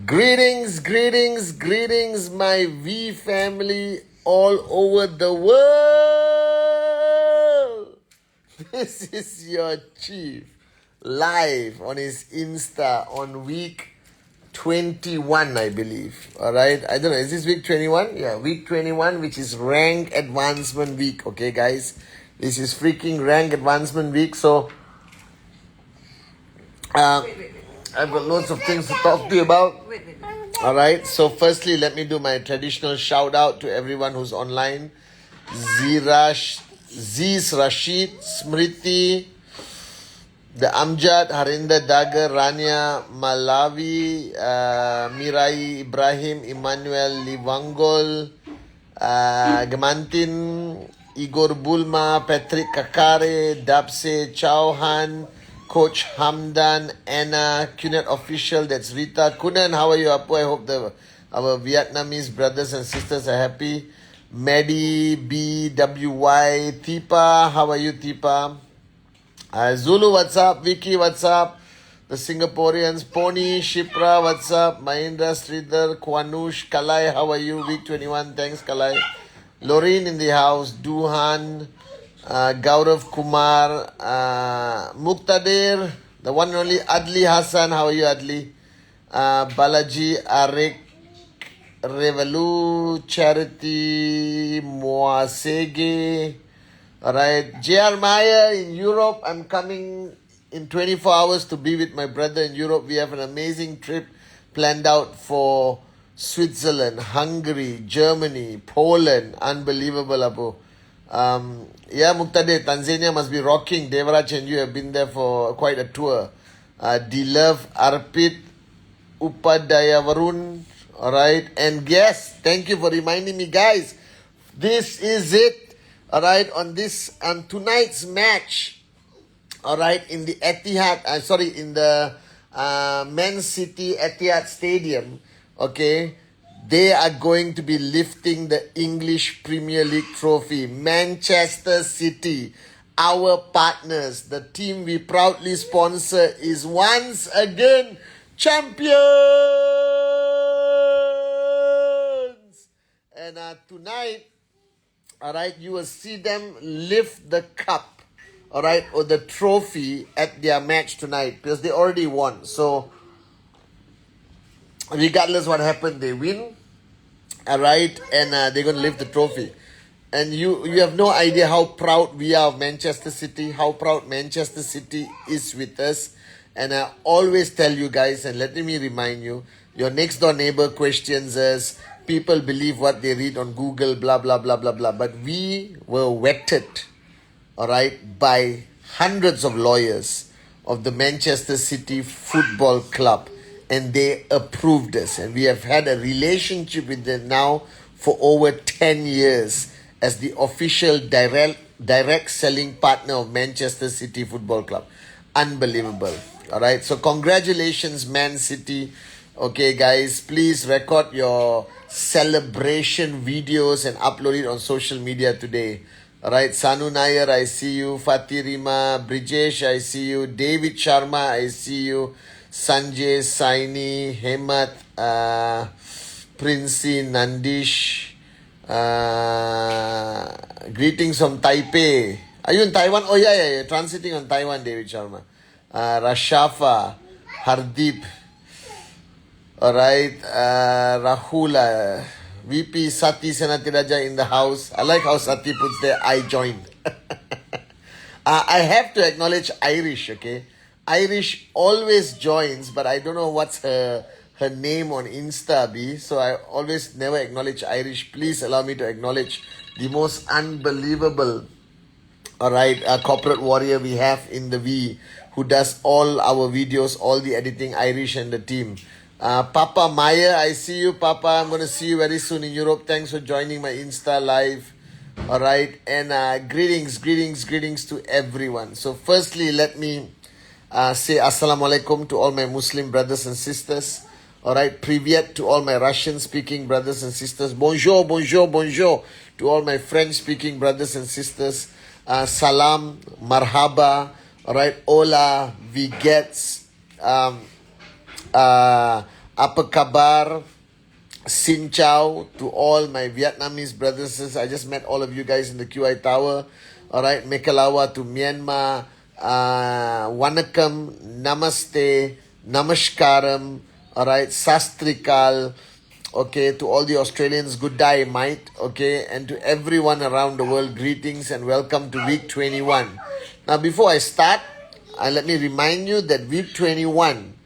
Greetings, greetings, greetings, my V family all over the world. This is your chief live on his Insta on week 21, I believe. All right, I don't know, is this week 21? Yeah, week 21, which is rank advancement week. Okay, guys, this is freaking rank advancement week. So, I've got loads of things to talk to you about. Alright, so firstly, let me do my traditional shout out to everyone who's online. Ziz Rashid, Smriti, the Amjad, Harinder Dagar, Rania, Malawi, Mirai Ibrahim, Emmanuel Livangol, Gamantin, Igor Bulma, Patrick Kakare, Dapse Chauhan, Coach Hamdan, Anna, Kunet Official, that's Rita. Kunan, how are you, Apu? I hope our Vietnamese brothers and sisters are happy. Maddie, BWY, Tipa, how are you, Tipa? Zulu, what's up? Vicky, what's up? The Singaporeans, Pony, Shipra, what's up? Mahindra, Sridhar, Kwanush, Kalai, how are you? Week 21, thanks, Kalai. Lorraine in the house, Duhan, Gaurav Kumar, Muqtadir, the one and only Adli Hassan. How are you, Adli? Balaji, Arik, Revelu, Charity, Moasege. Alright, JR Maya in Europe. I'm coming in 24 hours to be with my brother in Europe. We have an amazing trip planned out for Switzerland, Hungary, Germany, Poland. Unbelievable, Abu. Yeah, Muqtadir, Tanzania must be rocking. Devraj and you have been there for quite a tour. D-Love, Arpit, Upadaya Varun. Alright, and yes, thank you for reminding me, guys. This is it. Alright, on tonight's match. Alright, in the Etihad, in the Man City Etihad Stadium. Okay. They are going to be lifting the English Premier League trophy. Manchester City, our partners, the team we proudly sponsor, is once again champions. And tonight, alright, you will see them lift the cup, alright, or the trophy at their match tonight because they already won. So, regardless what happened, they win. Alright, and they're going to lift the trophy. And you have no idea how proud we are of Manchester City, how proud Manchester City is with us. And I always tell you guys, and let me remind you, your next door neighbor questions us, people believe what they read on Google, blah, blah, blah, blah, blah. But we were vetted, alright, by hundreds of lawyers of the Manchester City Football Club. And they approved us. And we have had a relationship with them now for over 10 years as the official direct selling partner of Manchester City Football Club. Unbelievable. Alright, so congratulations, Man City. Okay, guys, please record your celebration videos and upload it on social media today. Alright, Sanu Nair, I see you. Fatirima, Brijesh, I see you. David Sharma, I see you. Sanjay, Saini, Hemat, Princey, Nandish, greetings from Taipei. Are you in Taiwan? Oh, yeah, transiting on Taiwan, David Sharma. Rashafa, Hardeep, alright, Rahula, VP Sati Senatiraja in the house. I like how Sati puts there, I joined. I have to acknowledge Irish, okay? Irish always joins, but I don't know what's her name on Insta, B. So I always never acknowledge Irish. Please allow me to acknowledge the most unbelievable, alright, corporate warrior we have in the V, who does all our videos, all the editing, Irish and the team. Papa Maya, I see you, Papa. I'm going to see you very soon in Europe. Thanks for joining my Insta live. Alright, and greetings to everyone. So firstly, let me say Assalamu alaikum to all my Muslim brothers and sisters. Alright, Privyet to all my Russian speaking brothers and sisters. Bonjour to all my French speaking brothers and sisters. Salam, marhaba, alright, hola, vigets, Apa kabar? Xin chào to all my Vietnamese brothers and sisters. I just met all of you guys in the QI Tower. All right, Mekalawa to Myanmar. Wanakam, Namaste, Namaskaram. All right, Sastrikal. Okay, to all the Australians, good day, mate. Okay, and to everyone around the world, greetings and welcome to week 21. Now, before I start, let me remind you that week 21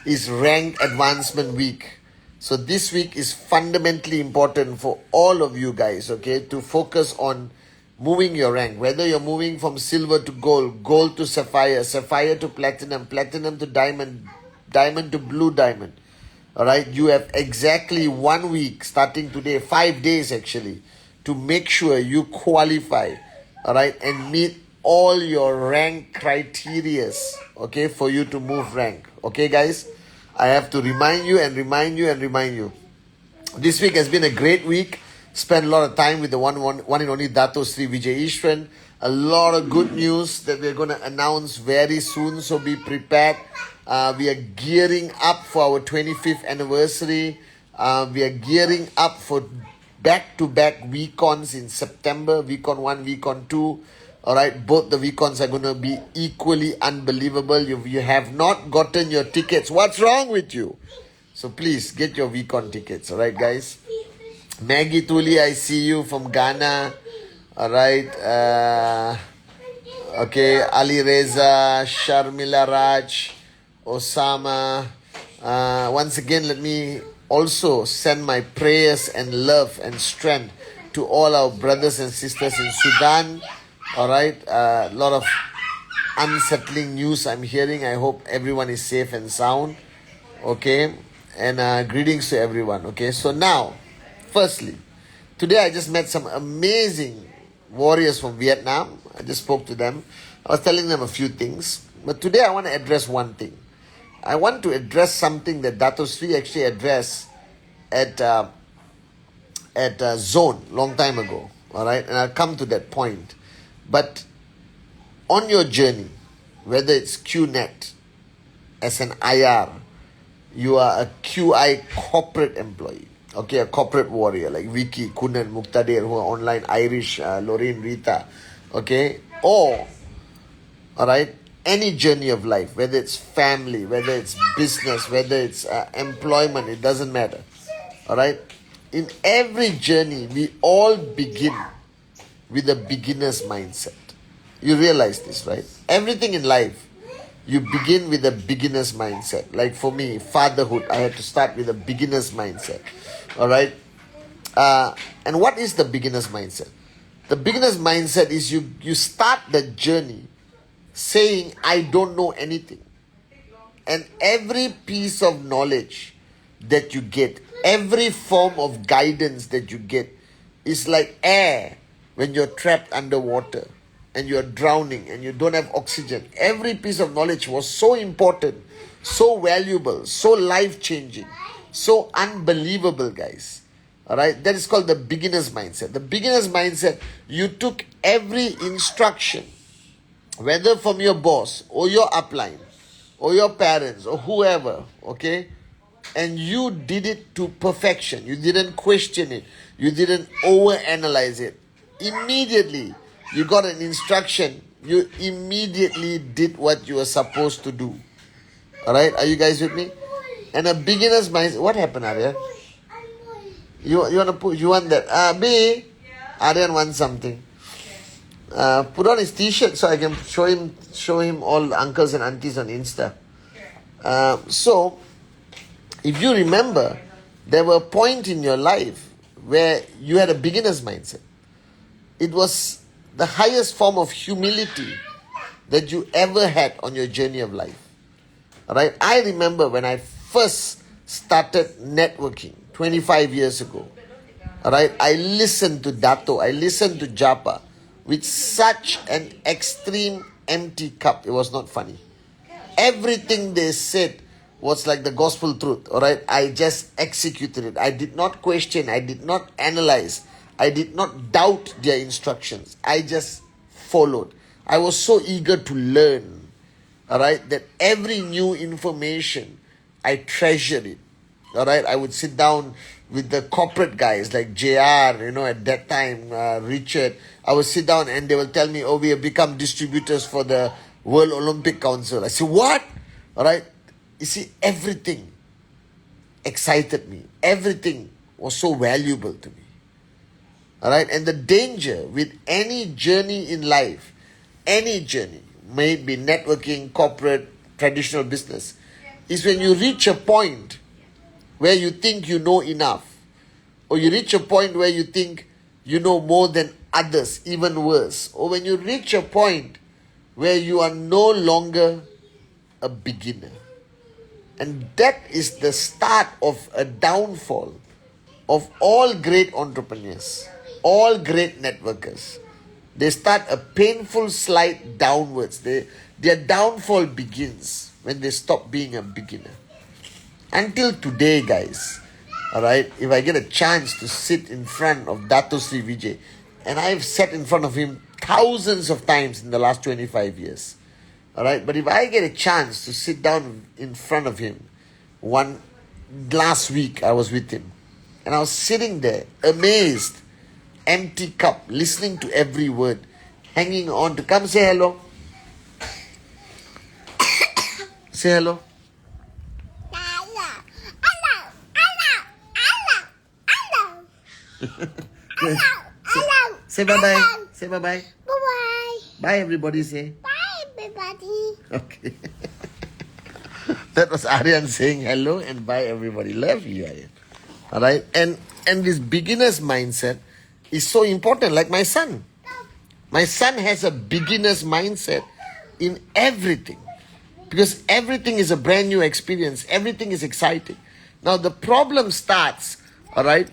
is rank advancement week. So this week is fundamentally important for all of you guys, okay, to focus on moving your rank. Whether you're moving from silver to gold, gold to sapphire, sapphire to platinum, platinum to diamond, diamond to blue diamond. All right, you have exactly 1 week starting today, 5 days actually, to make sure you qualify, all right, and meet all your rank criterias, okay, for you to move rank. Okay, guys? I have to remind you and remind you and remind you. This week has been a great week. Spent a lot of time with the one and only Dato Sri Vijay Ishwan. A lot of good news that we're going to announce very soon, so be prepared. We are gearing up for our 25th anniversary. We are gearing up for back-to-back weekons in September, weekon 1, weekon 2. All right, both the weekends are going to be equally unbelievable. You have not gotten your tickets. What's wrong with you? So please get your weekon tickets. All right, guys. Maggie Tuli, I see you from Ghana. All right. Okay, Ali Reza, Sharmila Raj, Osama. Once again, let me also send my prayers and love and strength to all our brothers and sisters in Sudan. All right, a lot of unsettling news I'm hearing. I hope everyone is safe and sound. Okay, and greetings to everyone. Okay, so now, firstly, today I just met some amazing warriors from Vietnam. I just spoke to them. I was telling them a few things. But today I want to address one thing. I want to address something that Dato Sri actually addressed at Zone long time ago. All right, and I'll come to that point. But on your journey, whether it's QNet, as an IR, you are a QI corporate employee, okay, a corporate warrior like Vicky, Kunan, Muqtadir, who are online, Irish, Lorraine, Rita, okay, or, all right, any journey of life, whether it's family, whether it's business, whether it's employment, it doesn't matter, all right. In every journey, we all begin with a beginner's mindset. You realize this, right? Everything in life, you begin with a beginner's mindset. Like for me, fatherhood, I had to start with a beginner's mindset. All right? And what is the beginner's mindset? The beginner's mindset is you start the journey saying, I don't know anything. And every piece of knowledge that you get, every form of guidance that you get is like air when you're trapped underwater and you're drowning and you don't have oxygen. Every piece of knowledge was so important, so valuable, so life-changing, so unbelievable, guys. All right, that is called the beginner's mindset. The beginner's mindset, you took every instruction, whether from your boss or your upline or your parents or whoever, okay, and you did it to perfection. You didn't question it. You didn't overanalyze it. Immediately, you got an instruction. You immediately did what you were supposed to do. All right, are you guys with me? And a beginner's mindset. What happened, Arya? You want to put? You want that? B. Aryan wants something. Put on his T-shirt so I can show him all uncles and aunties on Insta. So, if you remember, there were a point in your life where you had a beginner's mindset. It was the highest form of humility that you ever had on your journey of life. All right? I remember when I first started networking 25 years ago. All right? I listened to Dato. I listened to Japa with such an extreme empty cup. It was not funny. Everything they said was like the gospel truth. All right? I just executed it. I did not question. I did not analyze. I did not doubt their instructions. I just followed. I was so eager to learn, all right, that every new information, I treasured it. All right, I would sit down with the corporate guys like JR, at that time, Richard. I would sit down and they will tell me, oh, we have become distributors for the World Olympic Council. I say, what? All right. You see, everything excited me. Everything was so valuable to me. All right. And the danger with any journey in life, any journey, may it be networking, corporate, traditional business, is when you reach a point where you think you know enough, or you reach a point where you think you know more than others, even worse, or when you reach a point where you are no longer a beginner. And that is the start of a downfall of all great entrepreneurs, all great networkers. They start a painful slide downwards. Their downfall begins when they stop being a beginner. Until today, guys, all right, if I get a chance to sit in front of Dato Sri Vijay, and I've sat in front of him thousands of times in the last 25 years, all right, but if I get a chance to sit down in front of him, last week I was with him, and I was sitting there, amazed, empty cup, listening to every word, hanging on to, come say hello. Say hello. Say bye-bye. Say bye-bye. Bye-bye. Bye, everybody. Say. Bye, everybody. Okay. That was Aryan saying hello and bye, everybody. Love you, Aryan. All right. And this beginner's mindset is so important. Like my son. My son has a beginner's mindset in everything. Because everything is a brand new experience. Everything is exciting. Now, the problem starts, all right,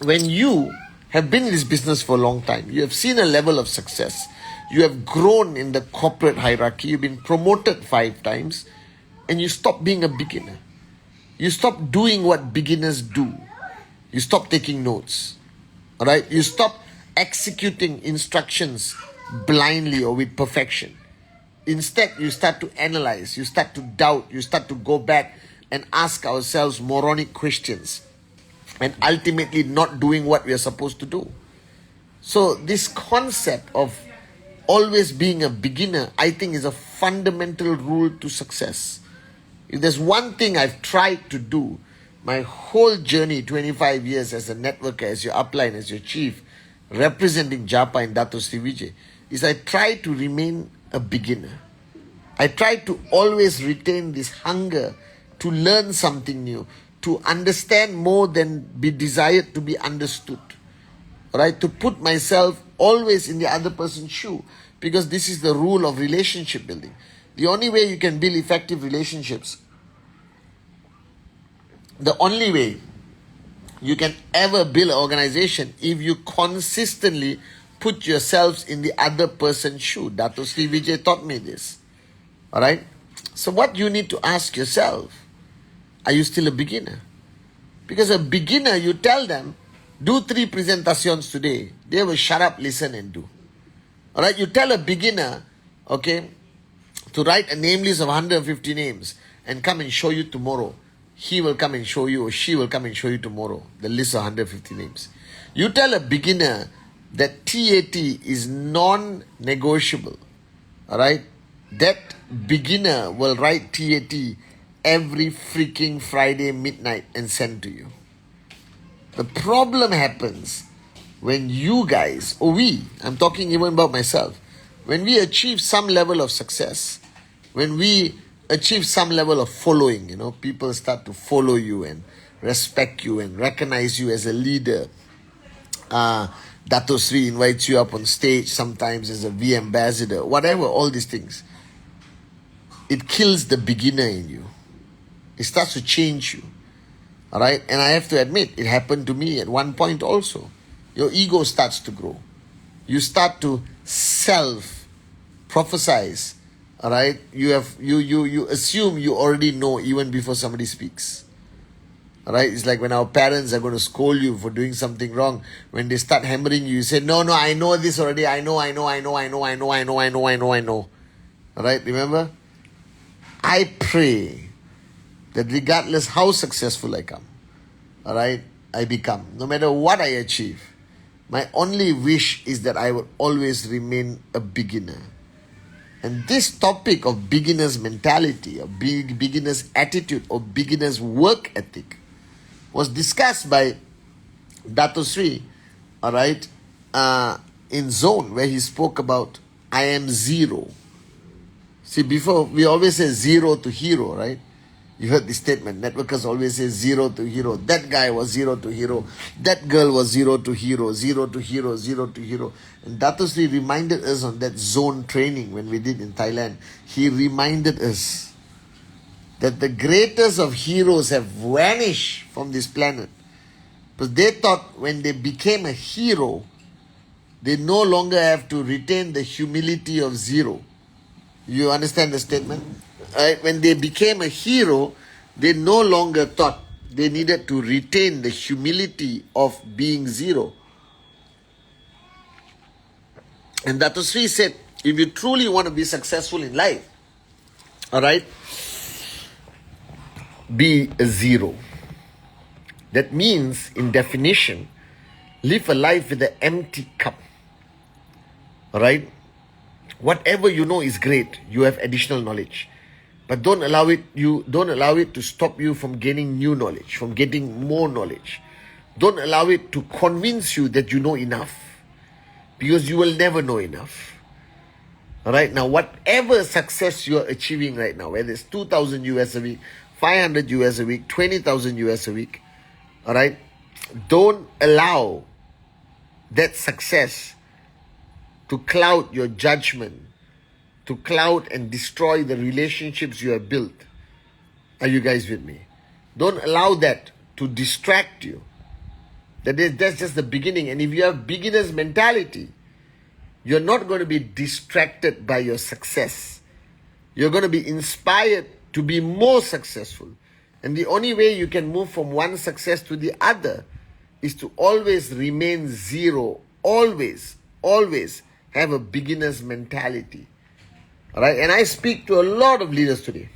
when you have been in this business for a long time. You have seen a level of success. You have grown in the corporate hierarchy. You've been promoted 5 times. And you stop being a beginner. You stop doing what beginners do. You stop taking notes. All right? You stop executing instructions blindly or with perfection. Instead, you start to analyze. You start to doubt. You start to go back and ask ourselves moronic questions. And ultimately not doing what we are supposed to do. So this concept of always being a beginner, I think, is a fundamental rule to success. If there's one thing I've tried to do my whole journey, 25 years as a networker, as your upline, as your chief, representing Japa and Dato Sri Vijay, is I try to remain a beginner. I try to always retain this hunger to learn something new, to understand more than be desired to be understood. Right? To put myself always in the other person's shoe. Because this is the rule of relationship building. The only way you can build effective relationships, the only way you can ever build an organization, if you consistently put yourselves in the other person's shoe. Dato Sri Vijay taught me this. Alright? So what you need to ask yourself, are you still a beginner? Because a beginner, you tell them, do 3 presentations today. They will shut up, listen and do. Alright, you tell a beginner, okay, to write a name list of 150 names and come and show you tomorrow. He will come and show you, or she will come and show you tomorrow, the list of 150 names. You tell a beginner that TAT is non-negotiable. Alright, that beginner will write TAT every freaking Friday midnight and send to you. The problem happens when you guys, or we, I'm talking even about myself, when we achieve some level of success, when we achieve some level of following, people start to follow you and respect you and recognize you as a leader. Dato Sri invites you up on stage sometimes as a V ambassador, whatever, all these things. It kills the beginner in you. It starts to change you. Alright? And I have to admit, it happened to me at one point also. Your ego starts to grow. You start to self-prophesize. Alright? You assume you already know even before somebody speaks. Alright? It's like when our parents are going to scold you for doing something wrong. When they start hammering you, you say, no, I know this already. I know. Alright? Remember? I pray that regardless how successful I come, all right, I become, no matter what I achieve, my only wish is that I would always remain a beginner. And this topic of beginner's mentality, or beginner's attitude, or beginner's work ethic was discussed by Dato Sri, all right, in Zone, where he spoke about I am zero. See, before we always say zero to hero, right? You heard this statement. Networkers always say zero to hero. That guy was zero to hero. That girl was zero to hero, zero to hero, zero to hero. And Dato Sri reminded us on that Zone training when we did in Thailand. He reminded us that the greatest of heroes have vanished from this planet. Because they thought when they became a hero, they no longer have to retain the humility of zero. You understand the statement? Right? When they became a hero, they no longer thought they needed to retain the humility of being zero. And Dato Sri said, if you truly want to be successful in life, all right, be a zero. That means, in definition, live a life with an empty cup. All right? Whatever you know is great. You have additional knowledge. But don't allow it to stop you from gaining new knowledge, from getting more knowledge. Don't allow it to convince you that you know enough, because you will never know enough. All right? Now, whatever success you are achieving right now, whether it's 2,000 US a week, 500 US a week, 20,000 US a week, all right? Don't allow that success to cloud your judgment, to cloud and destroy the relationships you have built. Are you guys with me? Don't allow that to distract you. That's just the beginning. And if you have beginner's mentality, you're not going to be distracted by your success. You're going to be inspired to be more successful. And the only way you can move from one success to the other is to always remain zero. Always have a beginner's mentality. All right? And I speak to a lot of leaders today.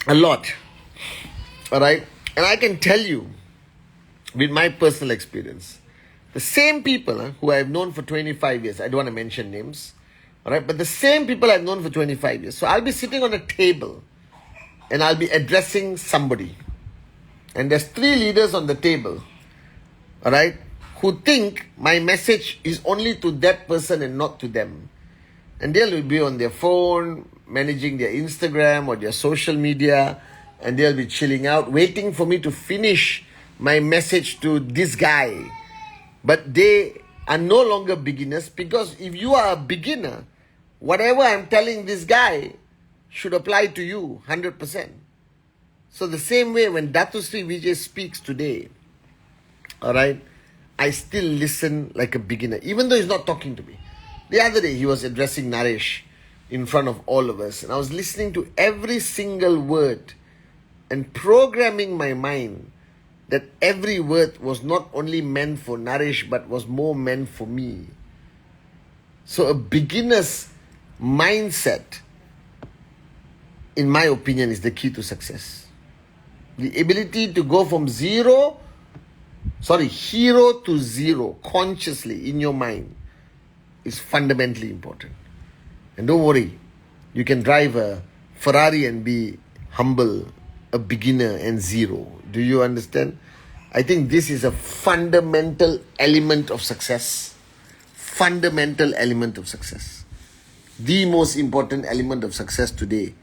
A lot. All right? And I can tell you, with my personal experience, the same people who I've known for 25 years, I don't want to mention names, all right, but the same people I've known for 25 years. So I'll be sitting on a table and I'll be addressing somebody. And there's 3 leaders on the table, all right, who think my message is only to that person and not to them. And they'll be on their phone, managing their Instagram or their social media, and they'll be chilling out, waiting for me to finish my message to this guy. But they are no longer beginners, because if you are a beginner, whatever I'm telling this guy should apply to you 100%. So the same way when Dato Sri Vijay speaks today, all right, I still listen like a beginner, even though he's not talking to me. The other day he was addressing Naresh in front of all of us, and I was listening to every single word and programming my mind that every word was not only meant for Naresh, but was more meant for me. So a beginner's mindset, in my opinion, is the key to success. The ability to go from hero to zero consciously in your mind is fundamentally important. And don't worry, you can drive a Ferrari and be humble, a beginner and zero. Do you understand? I think this is a fundamental element of success. Fundamental element of success. The most important element of success today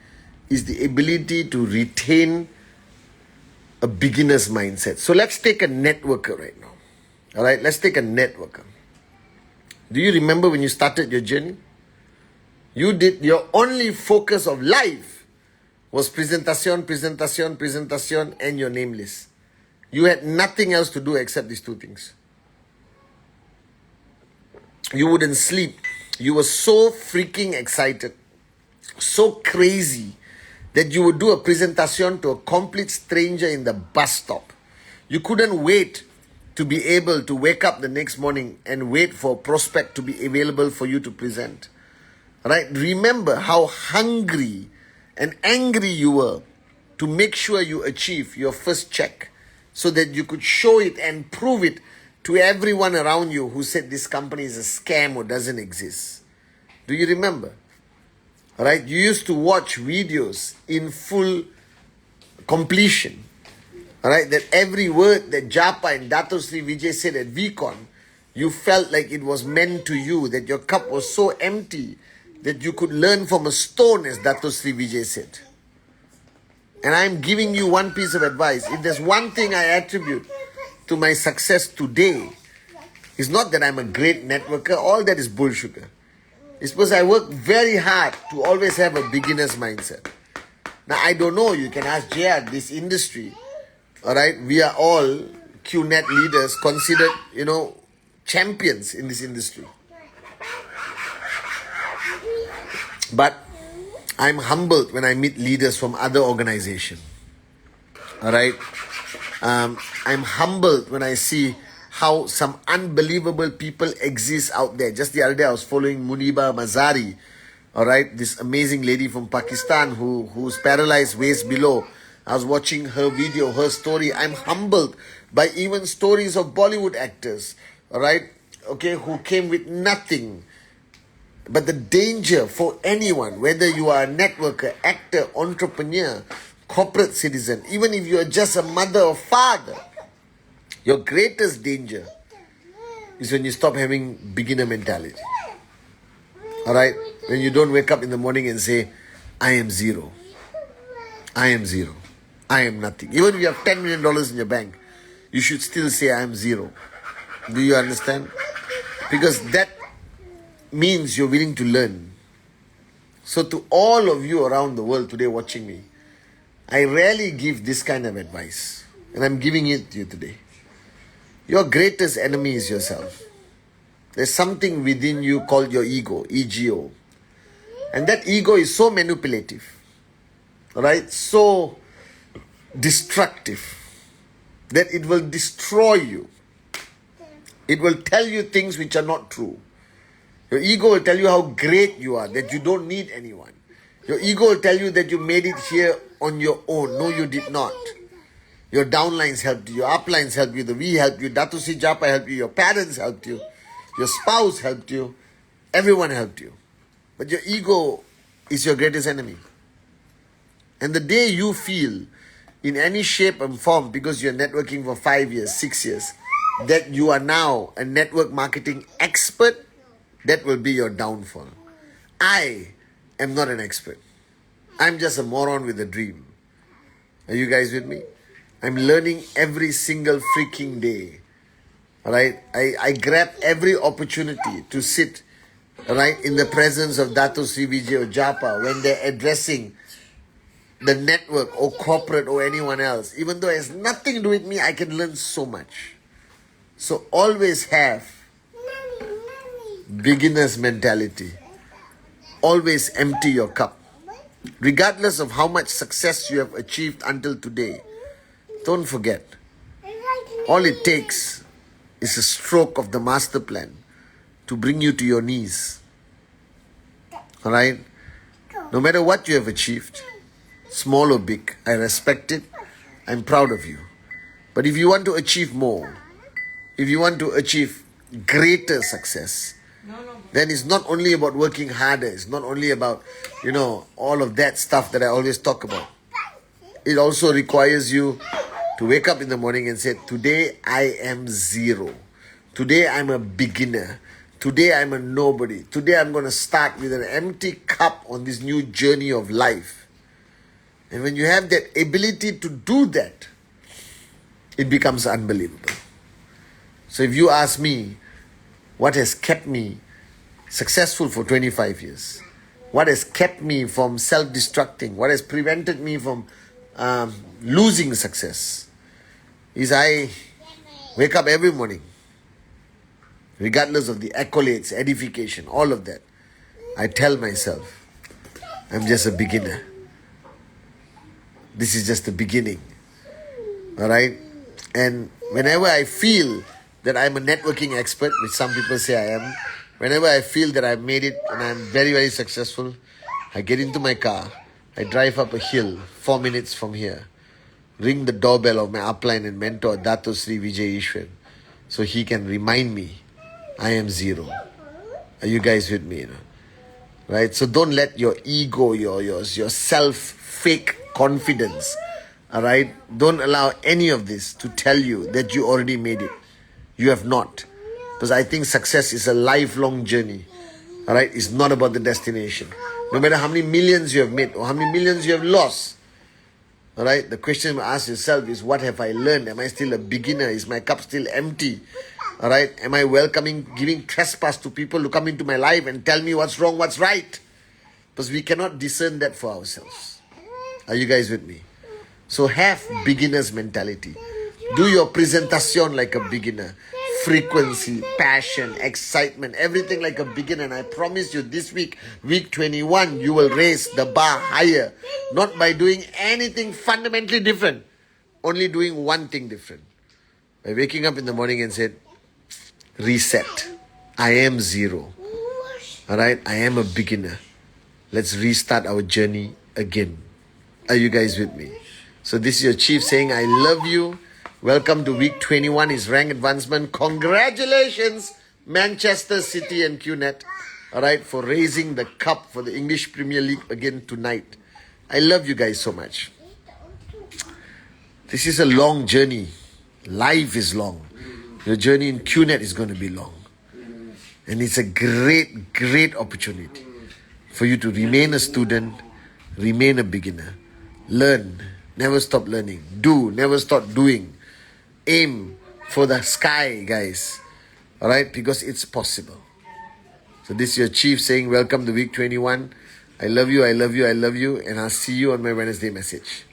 is the ability to retain a beginner's mindset. So let's take a networker right now. All right, let's take a networker. Do you remember when you started your journey? Your only focus of life was presentation, and your name list. You had nothing else to do except these 2 things. You wouldn't sleep. You were so freaking excited, so crazy, that you would do a presentation to a complete stranger in the bus stop. You couldn't wait to be able to wake up the next morning and wait for a prospect to be available for you to present. Right? Remember how hungry and angry you were to make sure you achieve your first check so that you could show it and prove it to everyone around you who said this company is a scam or doesn't exist. Do you remember? Right? You used to watch videos in full completion. Alright, that every word that Japa and Dato Sri Vijay said at VCon, you felt like it was meant to you, that your cup was so empty that you could learn from a stone, as Dato Sri Vijay said. And I'm giving you one piece of advice. If there's one thing I attribute to my success today, it's not that I'm a great networker, all that is bullshit. It's because I work very hard to always have a beginner's mindset. Now, I don't know, you can ask JR, this industry, alright, we are all QNet leaders considered, champions in this industry. But I'm humbled when I meet leaders from other organizations. Alright? I'm humbled when I see how some unbelievable people exist out there. Just the other day I was following Muniba Mazari. Alright, this amazing lady from Pakistan who's paralyzed waist below. I was watching her video, her story. I'm humbled by even stories of Bollywood actors, alright, okay, who came with nothing. But the danger for anyone, whether you are a networker, actor, entrepreneur, corporate citizen, even if you are just a mother or father, your greatest danger is when you stop having beginner mentality. Alright? When you don't wake up in the morning and say, I am zero. I am zero. I am nothing. Even if you have $10 million in your bank, you should still say, I am zero. Do you understand? Because that means you're willing to learn. So to all of you around the world today watching me, I rarely give this kind of advice. And I'm giving it to you today. Your greatest enemy is yourself. There's something within you called your ego, ego. And that ego is so manipulative, right? So destructive that it will destroy you. It will tell you things which are not true. Your ego will tell you how great you are, that you don't need anyone. Your ego will tell you that you made it here on your own. No, you did not. Your downlines helped you, your uplines helped you, the we helped you, Datu Si Japa helped you, your parents helped you, your spouse helped you, everyone helped you. But your ego is your greatest enemy. And the day you feel in any shape and form, because you're networking for 5 years, 6 years, that you are now a network marketing expert, that will be your downfall. I am not an expert. I'm just a moron with a dream. Are you guys with me? I'm learning every single freaking day. Alright? I grab every opportunity to sit, right, in the presence of Dato Sri Vijay or Japa when they're addressing the network or corporate or anyone else. Even though it has nothing to do with me, I can learn so much. So always have beginner's mentality. Always empty your cup. Regardless of how much success you have achieved until today, don't forget, all it takes is a stroke of the master plan to bring you to your knees. Alright? No matter what you have achieved, small or big, I respect it. I'm proud of you. But if you want to achieve more, if you want to achieve greater success, then it's not only about working harder. It's not only about, all of that stuff that I always talk about. It also requires you to wake up in the morning and say, today I am zero. Today I'm a beginner. Today I'm a nobody. Today I'm going to start with an empty cup on this new journey of life. And when you have that ability to do that, it becomes unbelievable. So if you ask me, what has kept me successful for 25 years? What has kept me from self-destructing? What has prevented me from losing success? Is I wake up every morning, regardless of the accolades, edification, all of that. I tell myself, I'm just a beginner. This is just the beginning. Alright? And whenever I feel that I'm a networking expert, which some people say I am, Whenever I feel that I've made it and I'm very, very successful, I get into my car, I drive up a hill 4 minutes from here, ring the doorbell of my upline and mentor, Dato Sri Vijay Ishwan, so he can remind me I am zero. Are you guys with me? Right? So don't let your ego, your self fake confidence, all right? Don't allow any of this to tell you that you already made it. You have not. Because I think success is a lifelong journey. All right? It's not about the destination. No matter how many millions you have made or how many millions you have lost. All right? The question you ask yourself is, what have I learned? Am I still a beginner? Is my cup still empty? All right? Am I welcoming, giving trespass to people who come into my life and tell me what's wrong, what's right? Because we cannot discern that for ourselves. Are you guys with me? So have beginner's mentality. Do your presentation like a beginner. Frequency, passion, excitement, everything like a beginner. And I promise you this week, week 21, you will raise the bar higher. Not by doing anything fundamentally different. Only doing one thing different. By waking up in the morning and said, reset. I am zero. Alright, I am a beginner. Let's restart our journey again. Are you guys with me? So this is your chief saying, I love you. Welcome to week 21, his rank advancement. Congratulations, Manchester City and QNet. Alright, for raising the cup for the English Premier League again tonight. I love you guys so much. This is a long journey. Life is long. Your journey in QNet is going to be long. And it's a great, great opportunity for you to remain a student, remain a beginner. Learn, never stop learning. Do, never stop doing. Aim for the sky, guys. Alright, because it's possible. So this is your chief saying, welcome to week 21. I love you, I love you, I love you. And I'll see you on my Wednesday message.